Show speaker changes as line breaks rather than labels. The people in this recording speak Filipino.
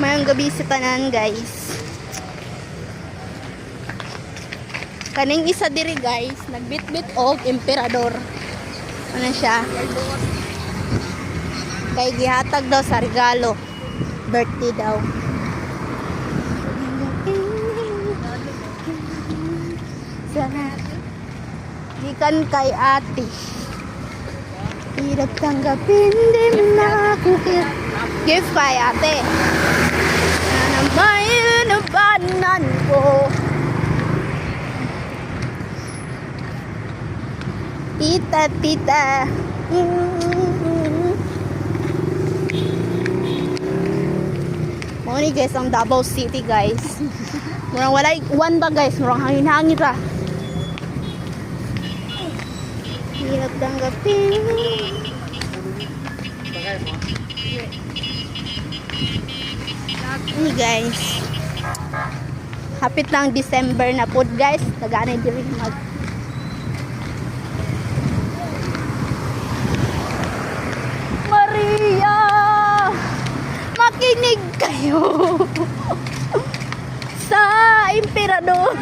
Mayong gabi sa tanan, guys. Kaning isa diri, guys, nagbitbit og emperador. Ano siya? Kay gihatag daw sa regalo. Birthday daw. Gikan kay ate. Hirap tanggapin, di na ako gift kay ate. Nanamay na banan ko. Tita, tita. Mo ni guys ang Davao City, guys. Murang walay uwan ba, guys? Murang hangin-hangin ra. Hirap tanggapin. Ini guys. Hapit lang December na pod, guys. Tagaan diri mag Maria, makinig kayo sa emperador.